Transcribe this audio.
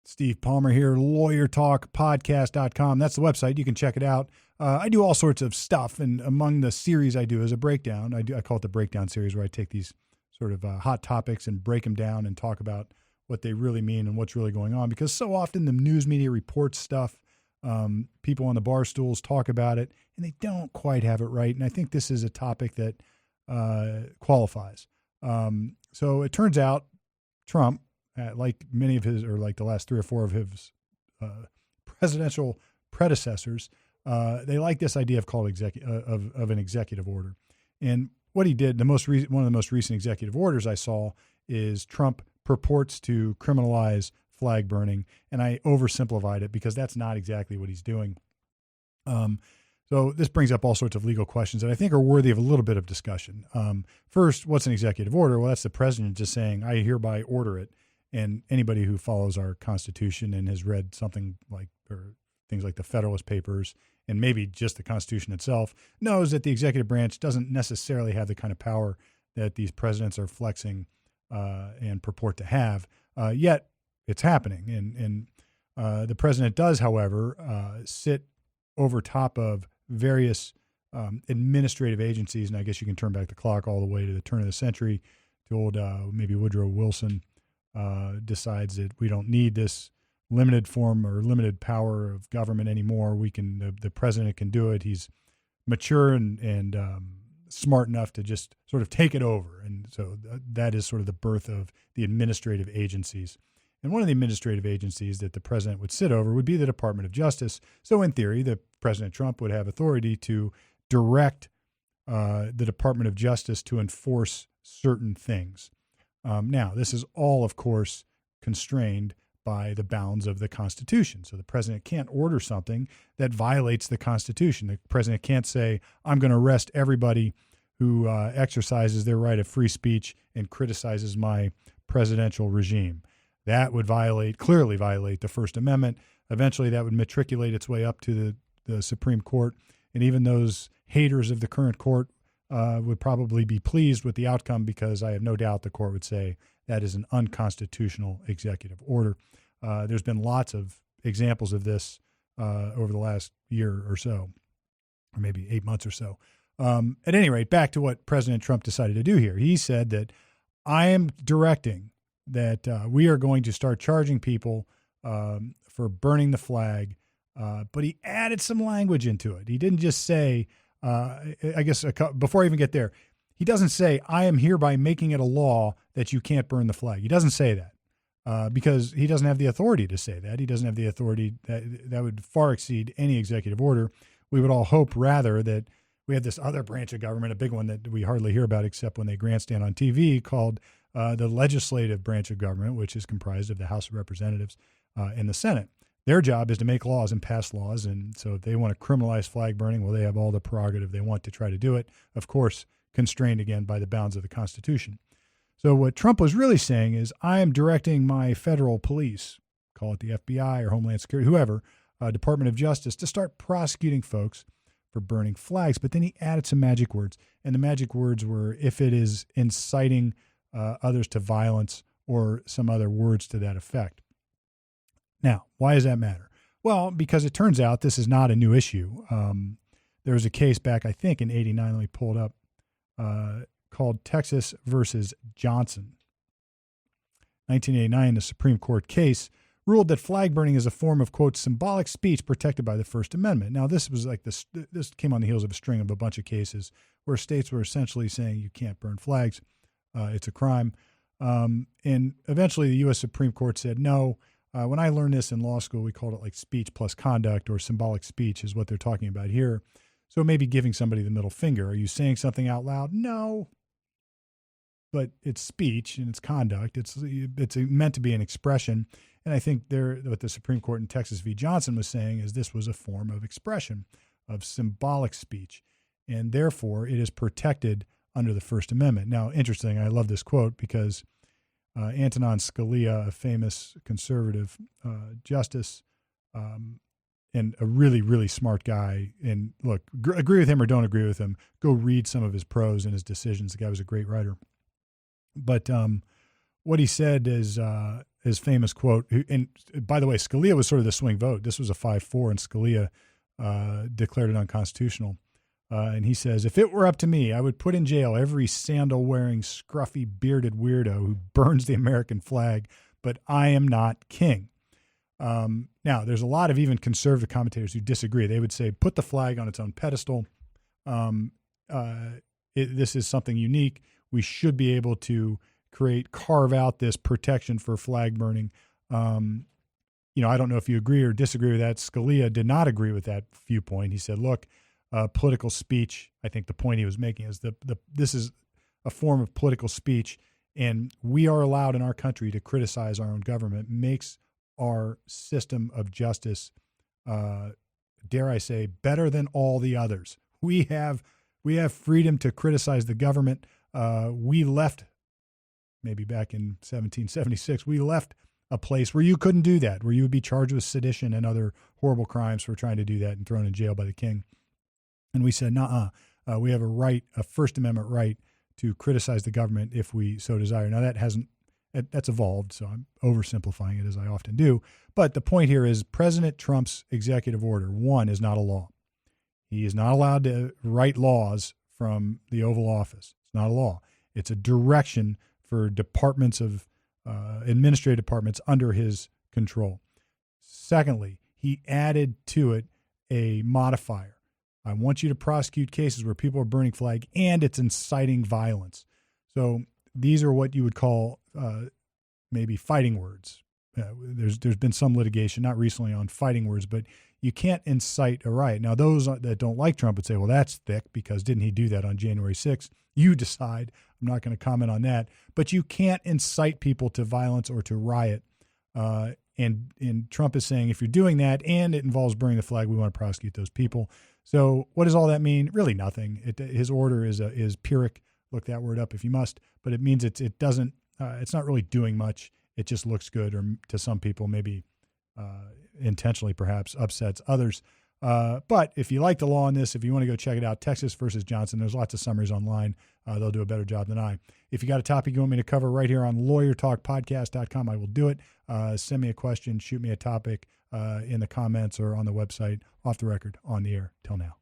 Steve Palmer here, lawyertalkpodcast.com. That's the website. You can check it out. I do all sorts of stuff, and among the series I do is a breakdown. I call it the breakdown series, where I take these sort of hot topics and break them down and talk about what they really mean and what's really going on. Because so often the news media reports stuff, people on the bar stools talk about it, and they don't quite have it right. And I think this is a topic that qualifies. So it turns out Trump, like many of his, or like the last 3 or 4 of his presidential predecessors, they like this idea of of an executive order. And what he did, one of the most recent executive orders I saw is Trump purports to criminalize flag burning, and I oversimplified it because that's not exactly what he's doing. So this brings up all sorts of legal questions that I think are worthy of a little bit of discussion. First, what's an executive order? Well, that's the president just saying, I hereby order it. And anybody who follows our Constitution and has read something like, or things like the Federalist Papers, and maybe just the Constitution itself, knows that the executive branch doesn't necessarily have the kind of power that these presidents are flexing and purport to have. Yet it's happening. And the president does, however, sit over top of various administrative agencies. And I guess you can turn back the clock all the way to the turn of the century to old maybe Woodrow Wilson. Decides that we don't need this limited form or limited power of government anymore. The president can do it. He's mature and smart enough to just sort of take it over. And so that is sort of the birth of the administrative agencies. And one of the administrative agencies that the president would sit over would be the Department of Justice. So in theory, President Trump would have authority to direct the Department of Justice to enforce certain things. Now, this is all, of course, constrained by the bounds of the Constitution. So the president can't order something that violates the Constitution. The president can't say, I'm going to arrest everybody who exercises their right of free speech and criticizes my presidential regime. That would clearly violate the First Amendment. Eventually, that would matriculate its way up to the Supreme Court. And even those haters of the current court would probably be pleased with the outcome, because I have no doubt the court would say that is an unconstitutional executive order. There's been lots of examples of this over the last year or so, or maybe 8 months or so. At any rate, back to what President Trump decided to do here. He said that I am directing that we are going to start charging people for burning the flag, but he added some language into it. He didn't just say, I guess before I even get there, he doesn't say, I am hereby making it a law that you can't burn the flag. He doesn't say that because he doesn't have the authority to say that. He doesn't have the authority that would far exceed any executive order. We would all hope rather that we have this other branch of government, a big one that we hardly hear about except when they grandstand on TV, called the legislative branch of government, which is comprised of the House of Representatives and the Senate. Their job is to make laws and pass laws. And so if they want to criminalize flag burning, well, they have all the prerogative they want to try to do it, of course, constrained again by the bounds of the Constitution. So what Trump was really saying is, I am directing my federal police, call it the FBI or Homeland Security, whoever, Department of Justice, to start prosecuting folks for burning flags. But then he added some magic words. And the magic words were, if it is inciting others to violence, or some other words to that effect. Now, why does that matter? Well, because it turns out this is not a new issue. There was a case back, I think, in '89, let me pull it up, called Texas versus Johnson. 1989, the Supreme Court case ruled that flag burning is a form of, quote, symbolic speech protected by the First Amendment. Now, this was like this came on the heels of a string of a bunch of cases where states were essentially saying you can't burn flags. It's a crime. And eventually the U.S. Supreme Court said, no. When I learned this in law school, we called it like speech plus conduct, or symbolic speech is what they're talking about here. So maybe giving somebody the middle finger. Are you saying something out loud? No. But it's speech and it's conduct. It's meant to be an expression. And I think what the Supreme Court in Texas v. Johnson was saying is this was a form of expression, of symbolic speech. And therefore, it is protected under the First Amendment. Now, interesting, I love this quote because Antonin Scalia, a famous conservative justice, and a really, really smart guy. And look, agree with him or don't agree with him, go read some of his prose and his decisions. The guy was a great writer. But what he said is, his famous quote. And by the way, Scalia was sort of the swing vote. This was a 5-4, and Scalia declared it unconstitutional. And he says, if it were up to me, I would put in jail every sandal-wearing, scruffy, bearded weirdo who burns the American flag, but I am not king. Now, there's a lot of even conservative commentators who disagree. They would say, put the flag on its own pedestal. This is something unique. We should be able to carve out this protection for flag burning. I don't know if you agree or disagree with that. Scalia did not agree with that viewpoint. He said, look, political speech, I think the point he was making is this is a form of political speech, and we are allowed in our country to criticize our own government, makes our system of justice, dare I say, better than all the others. We have freedom to criticize the government. We left, maybe back in 1776, we left a place where you couldn't do that, where you would be charged with sedition and other horrible crimes for trying to do that and thrown in jail by the king. And we said, we have a right, a First Amendment right to criticize the government if we so desire. Now, that's evolved, so I'm oversimplifying it as I often do. But the point here is President Trump's executive order, 1, is not a law. He is not allowed to write laws from the Oval Office. It's not a law. It's a direction for departments of administrative departments under his control. Secondly, he added to it a modifier. I want you to prosecute cases where people are burning flag and it's inciting violence. So these are what you would call maybe fighting words. There's been some litigation, not recently, on fighting words, but you can't incite a riot. Now, those that don't like Trump would say, well, that's thick because didn't he do that on January 6th? You decide. I'm not going to comment on that. But you can't incite people to violence or to riot. And Trump is saying if you're doing that and it involves burning the flag, we want to prosecute those people. So what does all that mean? Really nothing. His order is Pyrrhic. Look that word up if you must. But it means it doesn't. It's not really doing much. It just looks good, or to some people maybe intentionally perhaps upsets others. But if you like the law on this, if you want to go check it out, Texas versus Johnson, there's lots of summaries online. They'll do a better job than I. If you got a topic you want me to cover right here on lawyertalkpodcast.com, I will do it. Send me a question, shoot me a topic in the comments or on the website, off the record, on the air. Till now.